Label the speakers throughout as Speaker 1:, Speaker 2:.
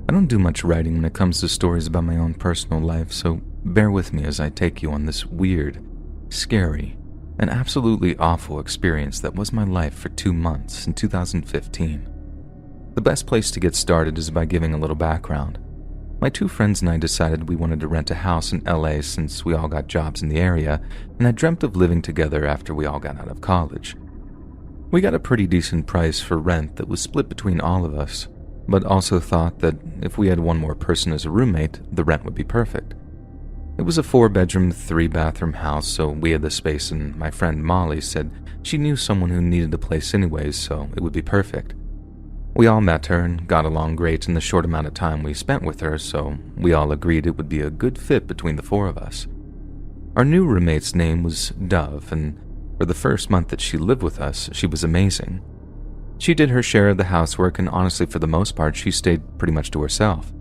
Speaker 1: I don't do much writing when it comes to stories about my own personal life, so bear with me as I take you on this weird, scary, and absolutely awful experience that was my life for 2 months in 2015. The best place to get started is by giving a little background. My 2 friends and I decided we wanted to rent a house in LA since we all got jobs in the area and had dreamt of living together after we all got out of college. We got a pretty decent price for rent that was split between all of us, but also thought that if we had one more person as a roommate, the rent would be perfect. It was a 4-bedroom, 3-bathroom house, so we had the space, and my friend Molly said she knew someone who needed a place anyways, so it would be perfect. We all met her and got along great in the short amount of time we spent with her, so we all agreed it would be a good fit between the 4 of us. Our new roommate's name was Dove, and for the first month that she lived with us, she was amazing. She did her share of the housework, and honestly, for the most part, she stayed pretty much to herself.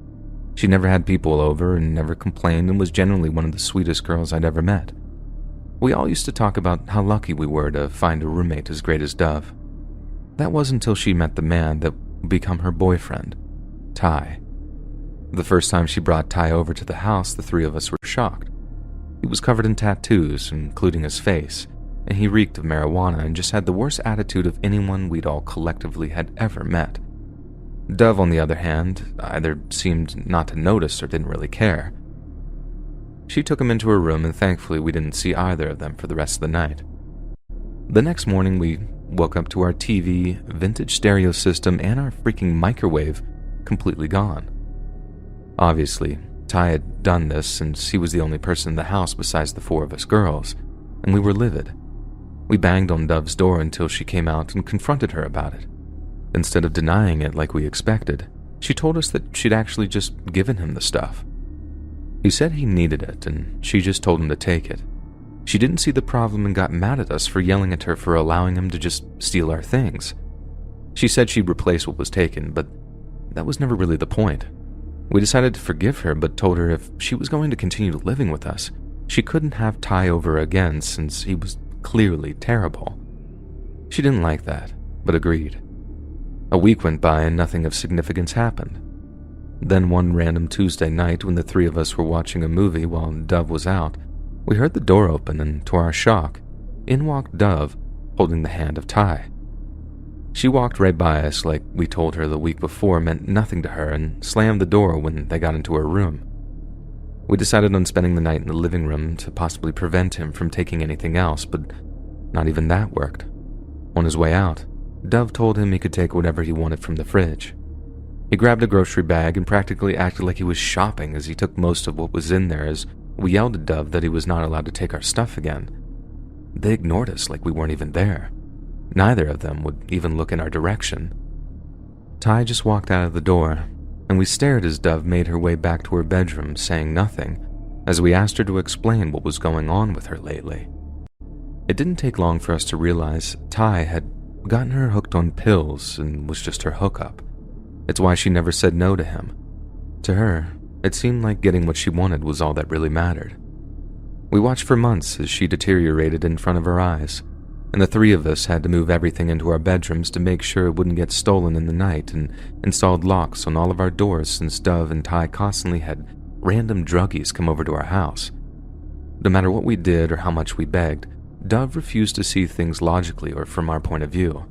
Speaker 1: She never had people over and never complained and was generally one of the sweetest girls I'd ever met. We all used to talk about how lucky we were to find a roommate as great as Dove. That was until she met the man that would become her boyfriend, Ty. The first time she brought Ty over to the house, the 3 of us were shocked. He was covered in tattoos, including his face, and he reeked of marijuana and just had the worst attitude of anyone we'd all collectively had ever met. Dove, on the other hand, either seemed not to notice or didn't really care. She took him into her room, and thankfully we didn't see either of them for the rest of the night. The next morning, we woke up to our TV, vintage stereo system, and our freaking microwave completely gone. Obviously, Ty had done this since he was the only person in the house besides the 4 of us girls, and we were livid. We banged on Dove's door until she came out and confronted her about it. Instead of denying it like we expected, she told us that she'd actually just given him the stuff. He said he needed it, and she just told him to take it. She didn't see the problem and got mad at us for yelling at her for allowing him to just steal our things. She said she'd replace what was taken, but that was never really the point. We decided to forgive her, but told her if she was going to continue living with us, she couldn't have Ty over again since he was clearly terrible. She didn't like that, but agreed. A week went by and nothing of significance happened. Then one random Tuesday night, when the 3 of us were watching a movie while Dove was out, we heard the door open, and to our shock, in walked Dove, holding the hand of Ty. She walked right by us like we told her the week before meant nothing to her and slammed the door when they got into her room. We decided on spending the night in the living room to possibly prevent him from taking anything else, but not even that worked. On his way out, Dove told him he could take whatever he wanted from the fridge. He grabbed a grocery bag and practically acted like he was shopping as he took most of what was in there as we yelled at Dove that he was not allowed to take our stuff again. They ignored us like we weren't even there. Neither of them would even look in our direction. Ty just walked out of the door, and we stared as Dove made her way back to her bedroom, saying nothing, as we asked her to explain what was going on with her lately. It didn't take long for us to realize Ty had gotten her hooked on pills and was just her hookup. It's why she never said no to him. To her, it seemed like getting what she wanted was all that really mattered. We watched for months as she deteriorated in front of our eyes, and the 3 of us had to move everything into our bedrooms to make sure it wouldn't get stolen in the night and installed locks on all of our doors since Dove and Ty constantly had random druggies come over to our house. No matter what we did or how much we begged, Dove refused to see things logically or from our point of view.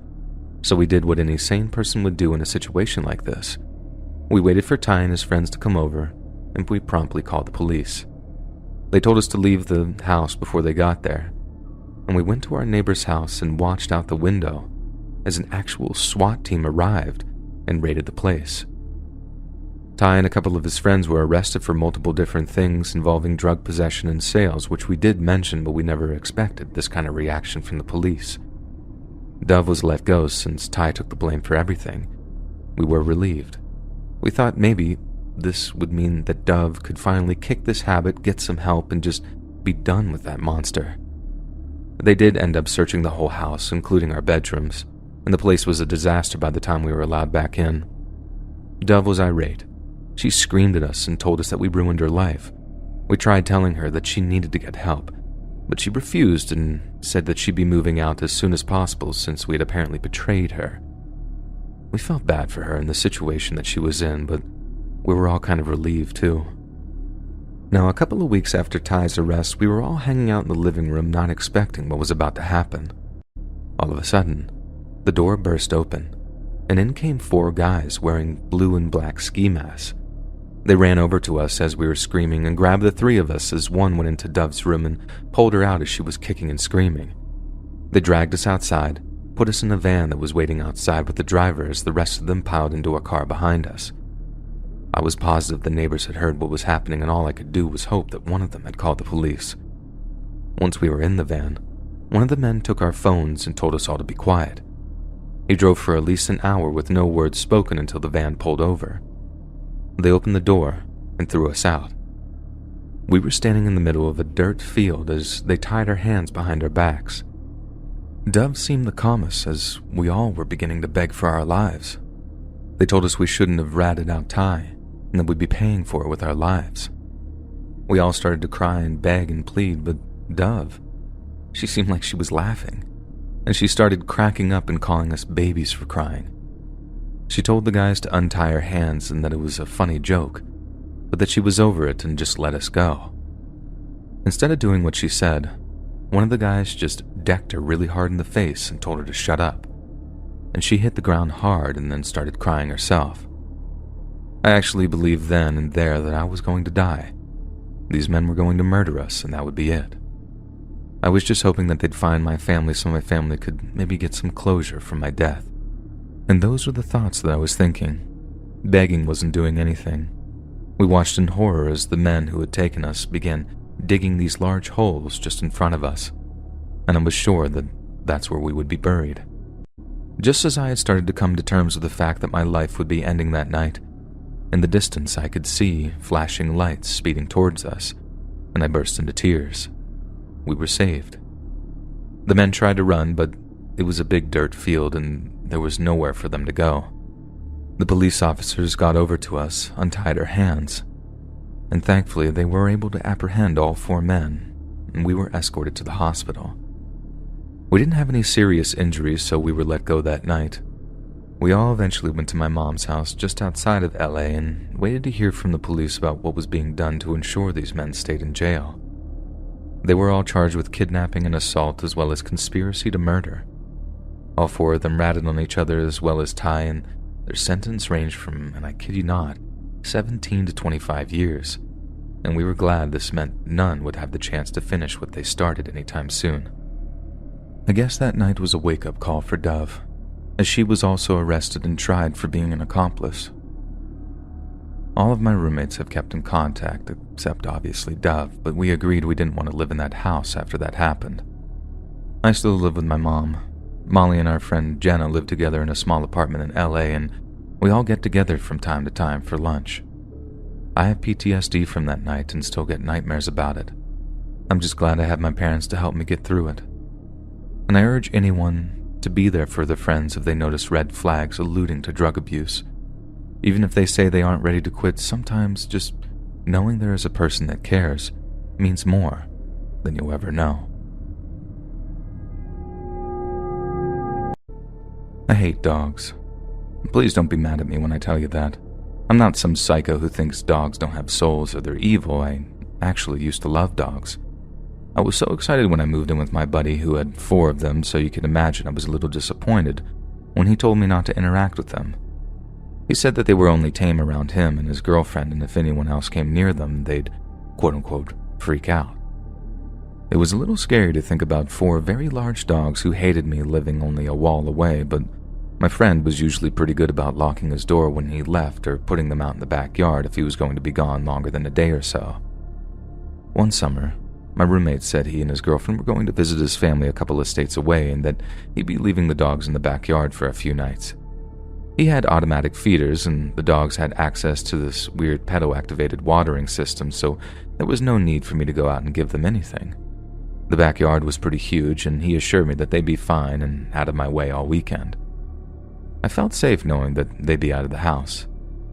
Speaker 1: So we did what any sane person would do in a situation like this. We waited for Ty and his friends to come over, and we promptly called the police. They told us to leave the house before they got there, and we went to our neighbor's house and watched out the window as an actual SWAT team arrived and raided the place. Ty and a couple of his friends were arrested for multiple different things involving drug possession and sales, which we did mention, but we never expected this kind of reaction from the police. Dove was let go since Ty took the blame for everything. We were relieved. We thought maybe this would mean that Dove could finally kick this habit, get some help, and just be done with that monster. They did end up searching the whole house, including our bedrooms, and the place was a disaster by the time we were allowed back in. Dove was irate. She screamed at us and told us that we ruined her life. We tried telling her that she needed to get help, but she refused and said that she'd be moving out as soon as possible since we had apparently betrayed her. We felt bad for her in the situation that she was in, but We were all kind of relieved too. Now, a couple of weeks after Ty's arrest, we were all hanging out in the living room not expecting what was about to happen. All of a sudden, the door burst open, and in came 4 guys wearing blue and black ski masks. They ran over to us as we were screaming and grabbed the 3 of us as one went into Dove's room and pulled her out as she was kicking and screaming. They dragged us outside, put us in a van that was waiting outside with the driver as the rest of them piled into a car behind us. I was positive the neighbors had heard what was happening, and all I could do was hope that one of them had called the police. Once we were in the van, one of the men took our phones and told us all to be quiet. He drove for at least an hour with no words spoken until the van pulled over. They opened the door and threw us out. We were standing in the middle of a dirt field as they tied our hands behind our backs. Dove seemed the calmest as we all were beginning to beg for our lives. They told us we shouldn't have ratted out Ty and that we'd be paying for it with our lives. We all started to cry and beg and plead, but Dove, she seemed like she was laughing, and she started cracking up and calling us babies for crying. She told the guys to untie her hands and that it was a funny joke, but that she was over it and just let us go. Instead of doing what she said, one of the guys just decked her really hard in the face and told her to shut up, and she hit the ground hard and then started crying herself. I actually believed then and there that I was going to die. These men were going to murder us, and that would be it. I was just hoping that they'd find my family so my family could maybe get some closure from my death. And those were the thoughts that I was thinking. Begging wasn't doing anything. We watched in horror as the men who had taken us began digging these large holes just in front of us, and I was sure that that's where we would be buried. Just as I had started to come to terms with the fact that my life would be ending that night, in the distance I could see flashing lights speeding towards us, and I burst into tears. We were saved. The men tried to run, but it was a big dirt field and there was nowhere for them to go. The police officers got over to us, untied our hands, and thankfully they were able to apprehend all 4 men, and we were escorted to the hospital. We didn't have any serious injuries, so we were let go that night. We all eventually went to my mom's house just outside of LA and waited to hear from the police about what was being done to ensure these men stayed in jail. They were all charged with kidnapping and assault as well as conspiracy to murder. All 4 of them ratted on each other as well as Ty, and their sentence ranged from, and I kid you not, 17 to 25 years, and we were glad this meant none would have the chance to finish what they started anytime soon. I guess that night was a wake-up call for Dove, as she was also arrested and tried for being an accomplice. All of my roommates have kept in contact, except obviously Dove, but we agreed we didn't want to live in that house after that happened. I still live with my mom. Molly and our friend Jenna live together in a small apartment in LA, and we all get together from time to time for lunch. I have PTSD from that night and still get nightmares about it. I'm just glad I have my parents to help me get through it. And I urge anyone to be there for their friends if they notice red flags alluding to drug abuse. Even if they say they aren't ready to quit, sometimes just knowing there is a person that cares means more than you'll ever know. I hate dogs. Please don't be mad at me when I tell you that. I'm not some psycho who thinks dogs don't have souls or they're evil. I actually used to love dogs. I was so excited when I moved in with my buddy who had 4 of them, so you can imagine I was a little disappointed when he told me not to interact with them. He said that they were only tame around him and his girlfriend, and if anyone else came near them, they'd quote-unquote freak out. It was a little scary to think about 4 very large dogs who hated me living only a wall away, but my friend was usually pretty good about locking his door when he left or putting them out in the backyard if he was going to be gone longer than a day or so. One summer, my roommate said he and his girlfriend were going to visit his family a couple of states away and that he'd be leaving the dogs in the backyard for a few nights. He had automatic feeders and the dogs had access to this weird pedo-activated watering system, so there was no need for me to go out and give them anything. The backyard was pretty huge and he assured me that they'd be fine and out of my way all weekend. I felt safe knowing that they'd be out of the house.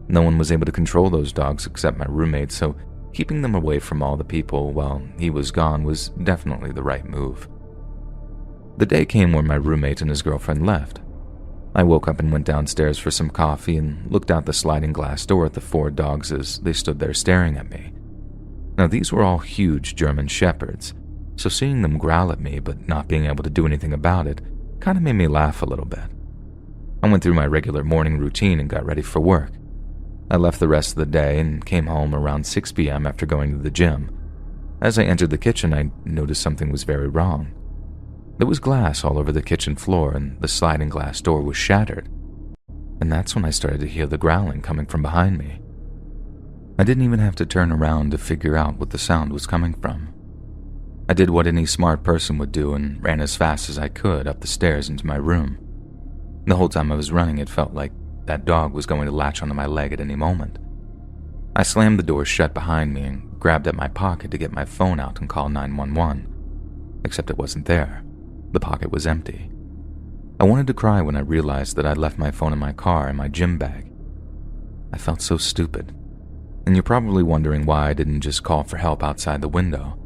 Speaker 1: No one was able to control those dogs except my roommate, so keeping them away from all the people while he was gone was definitely the right move. The day came where my roommate and his girlfriend left. I woke up and went downstairs for some coffee and looked out the sliding glass door at the 4 dogs as they stood there staring at me. Now, these were all huge German shepherds, so seeing them growl at me but not being able to do anything about it kind of made me laugh a little bit. I went through my regular morning routine and got ready for work. I left the rest of the day and came home around 6 p.m. after going to the gym. As I entered the kitchen, I noticed something was very wrong. There was glass all over the kitchen floor and the sliding glass door was shattered. And that's when I started to hear the growling coming from behind me. I didn't even have to turn around to figure out what the sound was coming from. I did what any smart person would do and ran as fast as I could up the stairs into my room. The whole time I was running, it felt like that dog was going to latch onto my leg at any moment. I slammed the door shut behind me and grabbed at my pocket to get my phone out and call 911. Except it wasn't there. The pocket was empty. I wanted to cry when I realized that I'd left my phone in my car and my gym bag. I felt so stupid. And you're probably wondering why I didn't just call for help outside the window.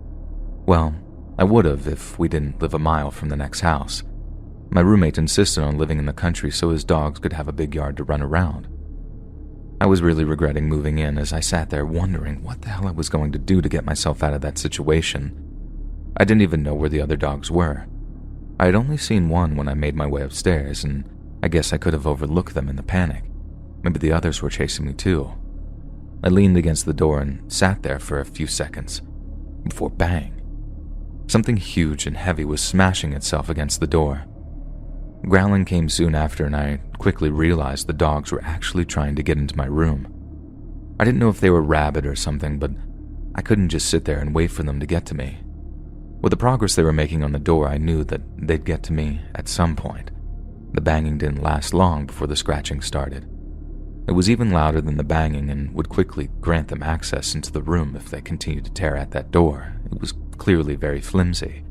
Speaker 1: Well, I would have if we didn't live a mile from the next house. My roommate insisted on living in the country so his dogs could have a big yard to run around. I was really regretting moving in as I sat there wondering what the hell I was going to do to get myself out of that situation. I didn't even know where the other dogs were. I had only seen one when I made my way upstairs, and I guess I could have overlooked them in the panic. Maybe the others were chasing me too. I leaned against the door and sat there for a few seconds, before bang. Something huge and heavy was smashing itself against the door. Growling came soon after, and I quickly realized the dogs were actually trying to get into my room. I didn't know if they were rabid or something, but I couldn't just sit there and wait for them to get to me. With the progress they were making on the door, I knew that they'd get to me at some point. The banging didn't last long before the scratching started. It was even louder than the banging and would quickly grant them access into the room if they continued to tear at that door. It was clearly very flimsy.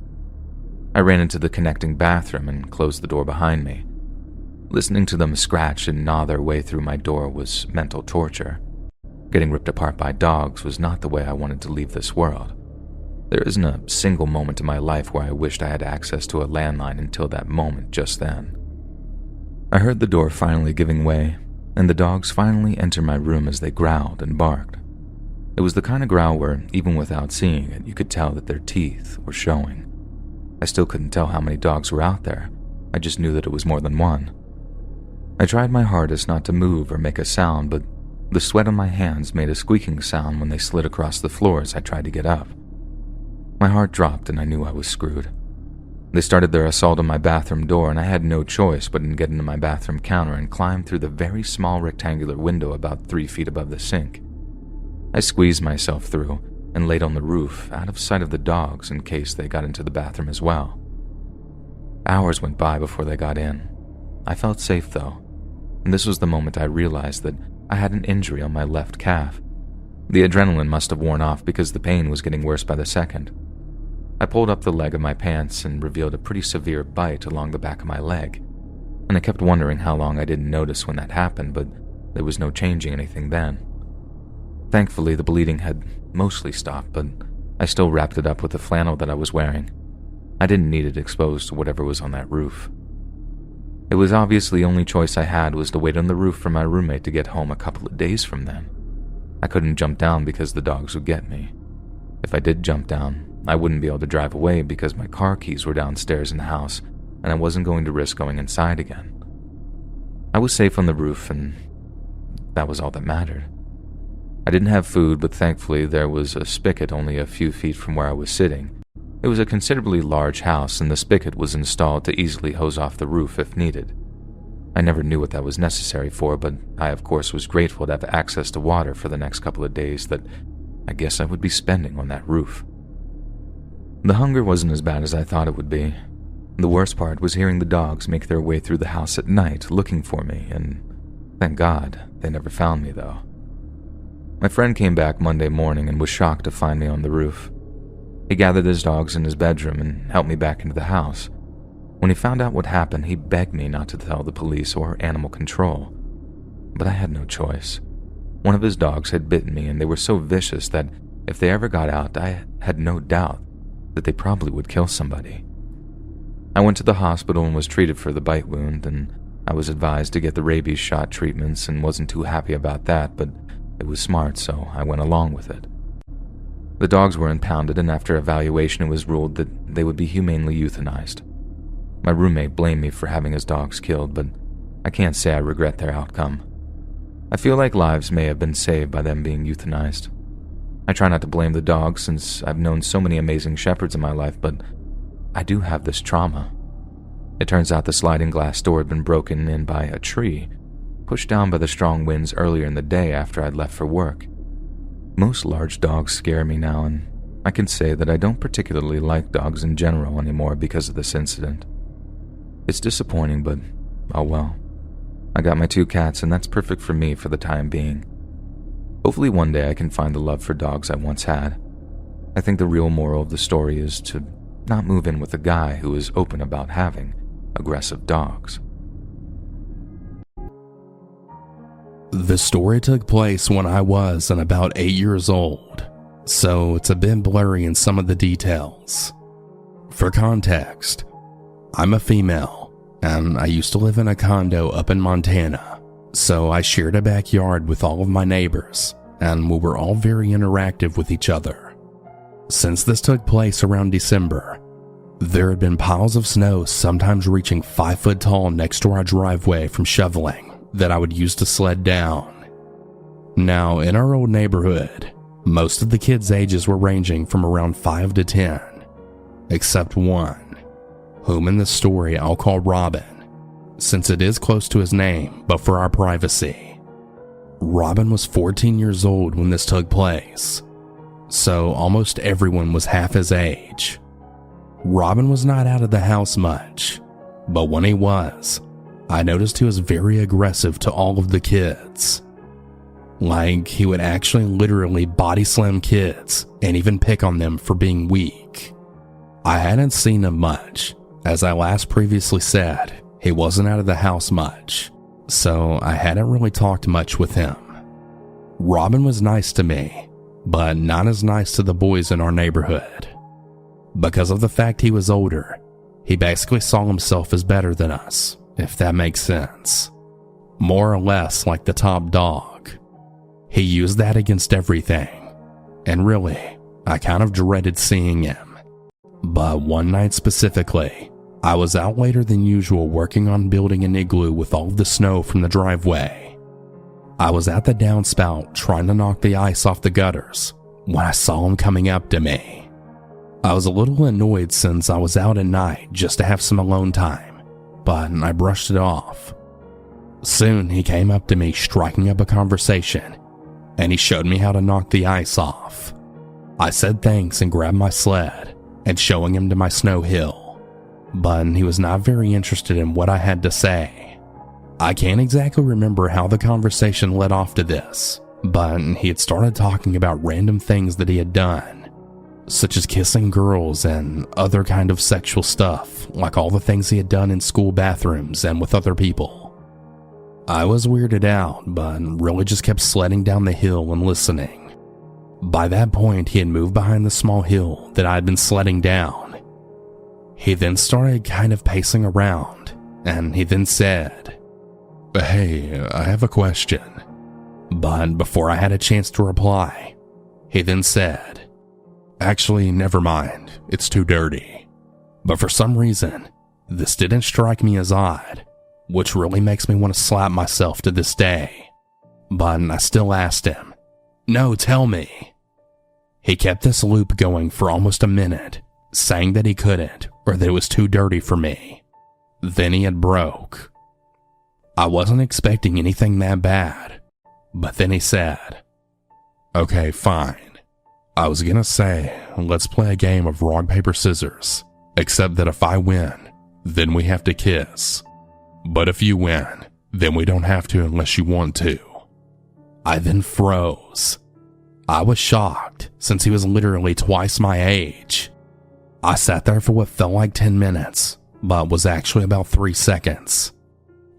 Speaker 1: I ran into the connecting bathroom and closed the door behind me. Listening to them scratch and gnaw their way through my door was mental torture. Getting ripped apart by dogs was not the way I wanted to leave this world. There isn't a single moment in my life where I wished I had access to a landline until that moment just then. I heard the door finally giving way, and the dogs finally entered my room as they growled and barked. It was the kind of growl where, even without seeing it, you could tell that their teeth were showing. I still couldn't tell how many dogs were out there. I just knew that it was more than one. I tried my hardest not to move or make a sound, but the sweat on my hands made a squeaking sound when they slid across the floor as I tried to get up. My heart dropped and I knew I was screwed. They started their assault on my bathroom door, and I had no choice but to get into my bathroom counter and climb through the very small rectangular window about 3 feet above the sink. I squeezed myself through and laid on the roof, out of sight of the dogs in case they got into the bathroom as well. Hours went by before they got in. I felt safe though, and this was the moment I realized that I had an injury on my left calf. The adrenaline must have worn off because the pain was getting worse by the second. I pulled up the leg of my pants and revealed a pretty severe bite along the back of my leg, and I kept wondering how long I didn't notice when that happened, but there was no changing anything then. Thankfully, the bleeding had mostly stopped, but I still wrapped it up with the flannel that I was wearing. I didn't need it exposed to whatever was on that roof. It was obviously the only choice I had was to wait on the roof for my roommate to get home a couple of days from then. I couldn't jump down because the dogs would get me. If I did jump down, I wouldn't be able to drive away because my car keys were downstairs in the house, and I wasn't going to risk going inside again. I was safe on the roof, and that was all that mattered. I didn't have food, but thankfully there was a spigot only a few feet from where I was sitting. It was a considerably large house, and the spigot was installed to easily hose off the roof if needed. I never knew what that was necessary for, but I of course was grateful to have access to water for the next couple of days that I guess I would be spending on that roof. The hunger wasn't as bad as I thought it would be. The worst part was hearing the dogs make their way through the house at night looking for me, and thank God they never found me though. My friend came back Monday morning and was shocked to find me on the roof. He gathered his dogs in his bedroom and helped me back into the house. When he found out what happened, he begged me not to tell the police or animal control. But I had no choice. One of his dogs had bitten me, and they were so vicious that if they ever got out, I had no doubt that they probably would kill somebody. I went to the hospital and was treated for the bite wound, and I was advised to get the rabies shot treatments and wasn't too happy about that, but it was smart, so I went along with it. The dogs were impounded, and after evaluation it was ruled that they would be humanely euthanized. My roommate blamed me for having his dogs killed, but I can't say I regret their outcome. I feel like lives may have been saved by them being euthanized. I try not to blame the dogs since I've known so many amazing shepherds in my life, but I do have this trauma. It turns out the sliding glass door had been broken in by a tree, pushed down by the strong winds earlier in the day after I'd left for work. Most large dogs scare me now, and I can say that I don't particularly like dogs in general anymore because of this incident. It's disappointing, but oh well. I got my 2 cats, and that's perfect for me for the time being. Hopefully one day I can find the love for dogs I once had. I think the real moral of the story is to not move in with a guy who is open about having aggressive dogs.
Speaker 2: The story took place when I was about 8 years old, so it's a bit blurry in some of the details. For context, I'm a female, and I used to live in a condo up in Montana, so I shared a backyard with all of my neighbors, and we were all very interactive with each other. Since this took place around December, there had been piles of snow sometimes reaching 5 foot tall next to our driveway from shoveling that I would use to sled down. Now, in our old neighborhood, most of the kids' ages were ranging from around 5 to 10, except one, whom in this story I'll call Robin, since it is close to his name, but for our privacy. Robin was 14 years old when this took place, so almost everyone was half his age. Robin was not out of the house much, but when he was, I noticed he was very aggressive to all of the kids. Like, he would actually literally body slam kids and even pick on them for being weak. I hadn't seen him much. As I last previously said, he wasn't out of the house much, so I hadn't really talked much with him. Robin was nice to me, but not as nice to the boys in our neighborhood. Because of the fact he was older, he basically saw himself as better than us, if that makes sense. More or less like the top dog. He used that against everything, and really, I kind of dreaded seeing him. But one night specifically, I was out later than usual working on building an igloo with all of the snow from the driveway. I was at the downspout trying to knock the ice off the gutters when I saw him coming up to me. I was a little annoyed since I was out at night just to have some alone time, but I brushed it off. Soon he came up to me striking up a conversation, and he showed me how to knock the ice off. I said thanks and grabbed my sled and showing him to my snow hill, but he was not very interested in what I had to say. I can't exactly remember how the conversation led off to this, but he had started talking about random things that he had done, such as kissing girls and other kind of sexual stuff, like all the things he had done in school bathrooms and with other people. I was weirded out, but really just kept sledding down the hill and listening. By that point, he had moved behind the small hill that I had been sledding down. He then started kind of pacing around, and he then said, "Hey, I have a question." But before I had a chance to reply, he then said, "Actually, never mind, it's too dirty." But for some reason, this didn't strike me as odd, which really makes me want to slap myself to this day. But I still asked him, "No, tell me." He kept this loop going for almost a minute, saying that he couldn't or that it was too dirty for me. Then he had broke. I wasn't expecting anything that bad, but then he said, "Okay, fine. I was gonna say, let's play a game of rock, paper, scissors, except that if I win, then we have to kiss. But if you win, then we don't have to unless you want to." I then froze. I was shocked, since he was literally twice my age. I sat there for what felt like 10 minutes, but was actually about 3 seconds.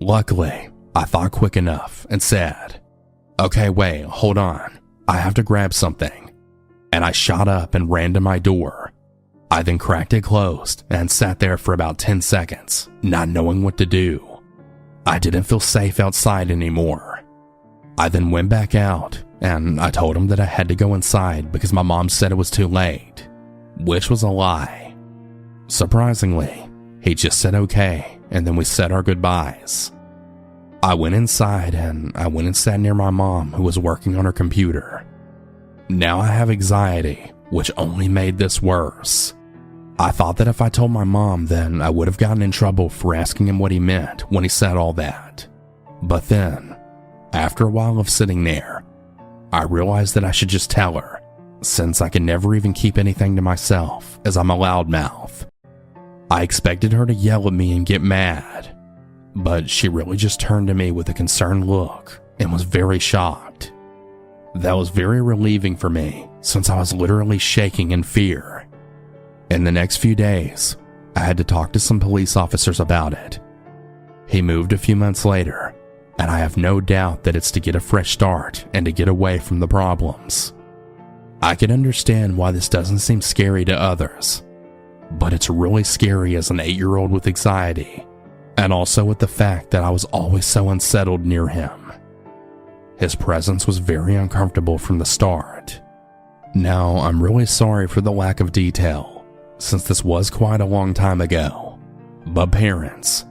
Speaker 2: Luckily, I thought quick enough and said, "Okay, wait, hold on. I have to grab something." And I shot up and ran to my door. I then cracked it closed and sat there for about 10 seconds, not knowing what to do. I didn't feel safe outside anymore. I then went back out and I told him that I had to go inside because my mom said it was too late, which was a lie. Surprisingly, he just said okay, and then we said our goodbyes. I went inside and I went and sat near my mom, who was working on her computer. Now I have anxiety, which only made this worse. I thought that if I told my mom, then I would have gotten in trouble for asking him what he meant when he said all that. But then, after a while of sitting there, I realized that I should just tell her, since I can never even keep anything to myself, as I'm a loudmouth. I expected her to yell at me and get mad, but she really just turned to me with a concerned look and was very shocked. That was very relieving for me, since I was literally shaking in fear. In the next few days, I had to talk to some police officers about it. He moved a few months later, and I have no doubt that it's to get a fresh start and to get away from the problems. I can understand why this doesn't seem scary to others, but it's really scary as an 8-year-old with anxiety, and also with the fact that I was always so unsettled near him. His presence was very uncomfortable from the start. Now, I'm really sorry for the lack of detail, since this was quite a long time ago. But parents,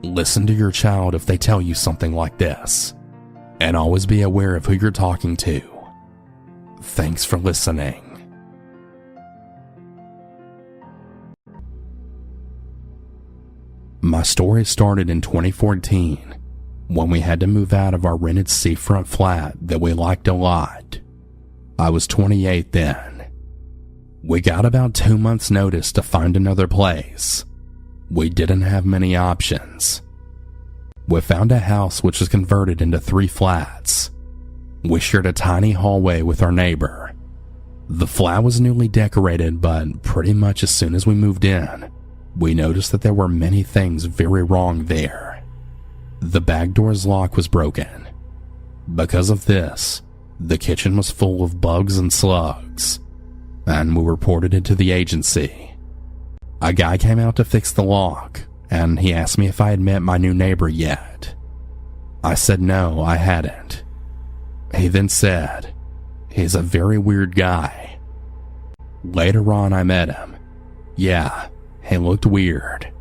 Speaker 2: listen to your child if they tell you something like this, and always be aware of who you're talking to. Thanks for listening. My story started in 2014, when we had to move out of our rented seafront flat that we liked a lot. I was 28 then. We got about 2 months' notice to find another place. We didn't have many options. We found a house which was converted into 3 flats. We shared a tiny hallway with our neighbor. The flat was newly decorated, but pretty much as soon as we moved in, we noticed that there were many things very wrong there. The back door's lock was broken. Because of this, the kitchen was full of bugs and slugs, and we reported it to the agency. A guy came out to fix the lock, and he asked me if I had met my new neighbor yet. I said no, I hadn't. He then said, "He's a very weird guy." Later on, I met him. Yeah, he looked weird.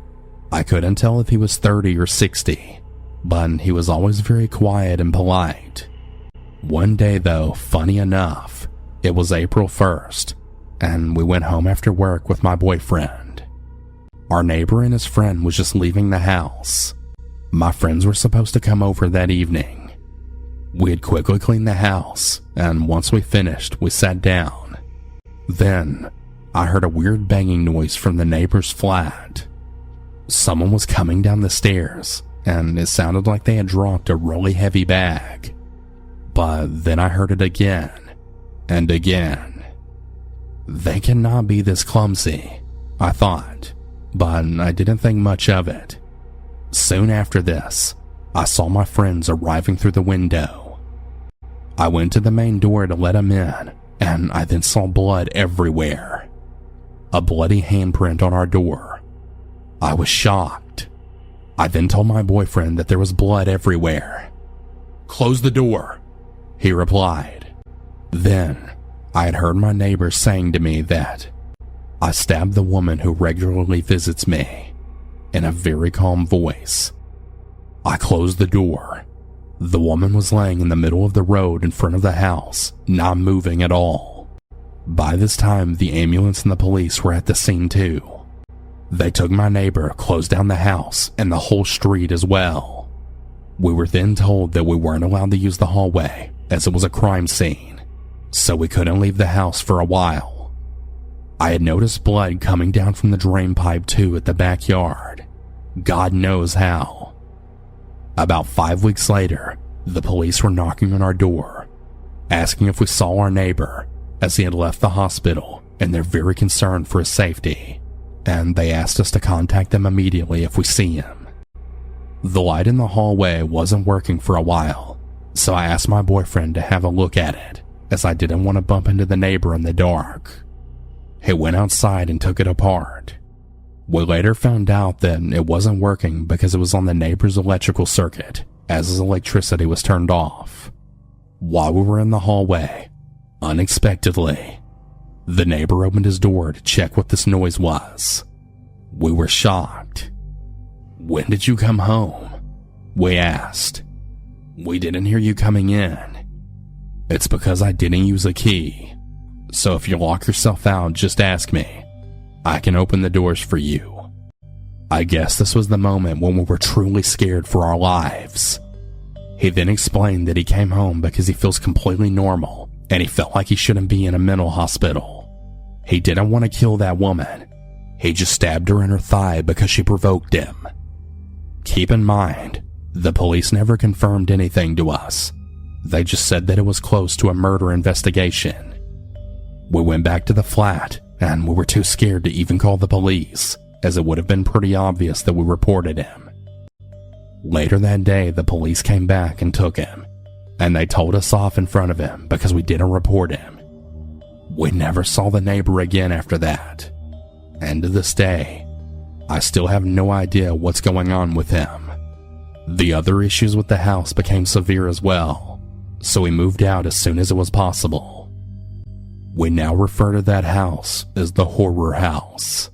Speaker 2: I couldn't tell if he was 30 or 60, but he was always very quiet and polite. One day though, funny enough, it was April 1st, and we went home after work with my boyfriend. Our neighbor and his friend was just leaving the house. My friends were supposed to come over that evening. We had quickly cleaned the house, and once we finished, we sat down. Then, I heard a weird banging noise from the neighbor's flat. Someone was coming down the stairs, and it sounded like they had dropped a really heavy bag. But then I heard it again, and again. They cannot be this clumsy, I thought, but I didn't think much of it. Soon after this, I saw my friends arriving through the window. I went to the main door to let them in, and I then saw blood everywhere. A bloody handprint on our door. I was shocked. I then told my boyfriend that there was blood everywhere. "Close the door," he replied. Then, I had heard my neighbor saying to me that I stabbed the woman who regularly visits me, in a very calm voice. I closed the door. The woman was laying in the middle of the road in front of the house, not moving at all. By this time, the ambulance and the police were at the scene too. They took my neighbor, closed down the house, and the whole street as well. We were then told that we weren't allowed to use the hallway, as it was a crime scene, so we couldn't leave the house for a while. I had noticed blood coming down from the drain pipe too at the backyard. God knows how. About 5 weeks later, the police were knocking on our door, asking if we saw our neighbor, as he had left the hospital, and they're very concerned for his safety, and they asked us to contact them immediately if we see him. The light in the hallway wasn't working for a while, so I asked my boyfriend to have a look at it, as I didn't want to bump into the neighbor in the dark. He went outside and took it apart. We later found out that it wasn't working because it was on the neighbor's electrical circuit, as his electricity was turned off. While we were in the hallway, unexpectedly, the neighbor opened his door to check what this noise was. We were shocked. "When did you come home?" we asked. "We didn't hear you coming in." "It's because I didn't use a key. So if you lock yourself out, just ask me. I can open the doors for you." I guess this was the moment when we were truly scared for our lives. He then explained that he came home because he feels completely normal and he felt like he shouldn't be in a mental hospital. He didn't want to kill that woman. He just stabbed her in her thigh because she provoked him. Keep in mind, the police never confirmed anything to us. They just said that it was close to a murder investigation. We went back to the flat and we were too scared to even call the police, as it would have been pretty obvious that we reported him. Later that day, the police came back and took him, and they told us off in front of him because we didn't report him. We never saw the neighbor again after that, and to this day, I still have no idea what's going on with him. The other issues with the house became severe as well, so we moved out as soon as it was possible. We now refer to that house as the Horror House.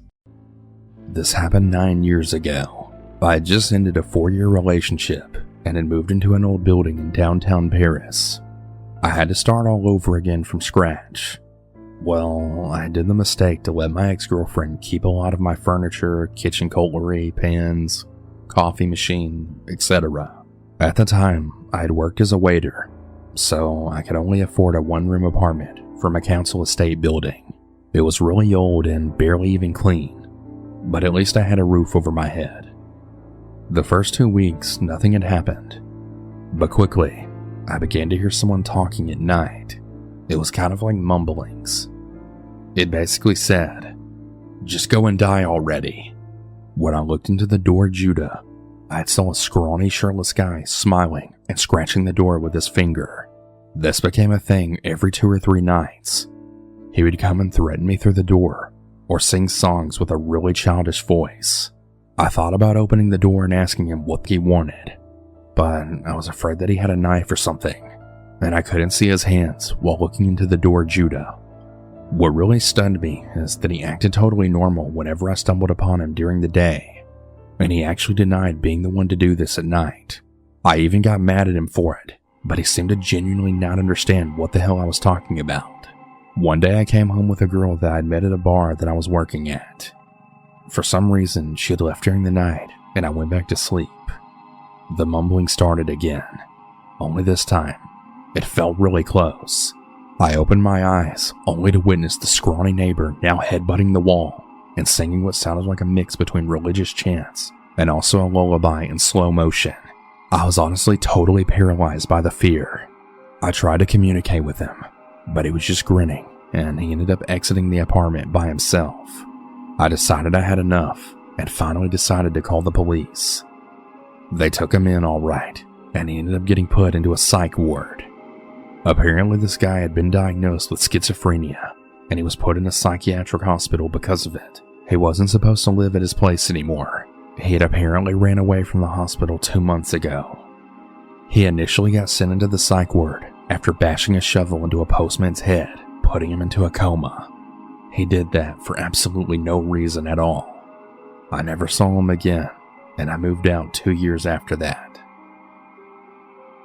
Speaker 2: This happened 9 years ago. I had just ended a 4-year relationship and had moved into an old building in downtown Paris. I had to start all over again from scratch. Well, I did the mistake to let my ex-girlfriend keep a lot of my furniture, kitchen cutlery, pans, coffee machine, etc. At the time, I had worked as a waiter, so I could only afford a 1-room apartment from a council estate building. It was really old and barely even clean, but at least I had a roof over my head. The first 2 weeks, nothing had happened, but quickly, I began to hear someone talking at night. It was kind of like mumblings. It basically said, "Just go and die already." When I looked into the door Judah, I saw a scrawny, shirtless guy smiling and scratching the door with his finger. This became a thing every 2 or 3 nights. He would come and threaten me through the door, or sing songs with a really childish voice. I thought about opening the door and asking him what he wanted, but I was afraid that he had a knife or something, and I couldn't see his hands while looking into the door Judah. What really stunned me is that he acted totally normal whenever I stumbled upon him during the day, and he actually denied being the one to do this at night. I even got mad at him for it, but he seemed to genuinely not understand what the hell I was talking about. One day I came home with a girl that I'd met at a bar that I was working at. For some reason, she had left during the night, and I went back to sleep. The mumbling started again, only this time, it felt really close. I opened my eyes, only to witness the scrawny neighbor now headbutting the wall and singing what sounded like a mix between religious chants and also a lullaby in slow motion. I was honestly totally paralyzed by the fear. I tried to communicate with him, but he was just grinning, and he ended up exiting the apartment by himself. I decided I had enough, and finally decided to call the police. They took him in all right, and he ended up getting put into a psych ward. Apparently this guy had been diagnosed with schizophrenia, and he was put in a psychiatric hospital because of it. He wasn't supposed to live at his place anymore. He had apparently ran away from the hospital 2 months ago. He initially got sent into the psych ward after bashing a shovel into a postman's head, putting him into a coma. He did that for absolutely no reason at all. I never saw him again, and I moved out 2 years after that.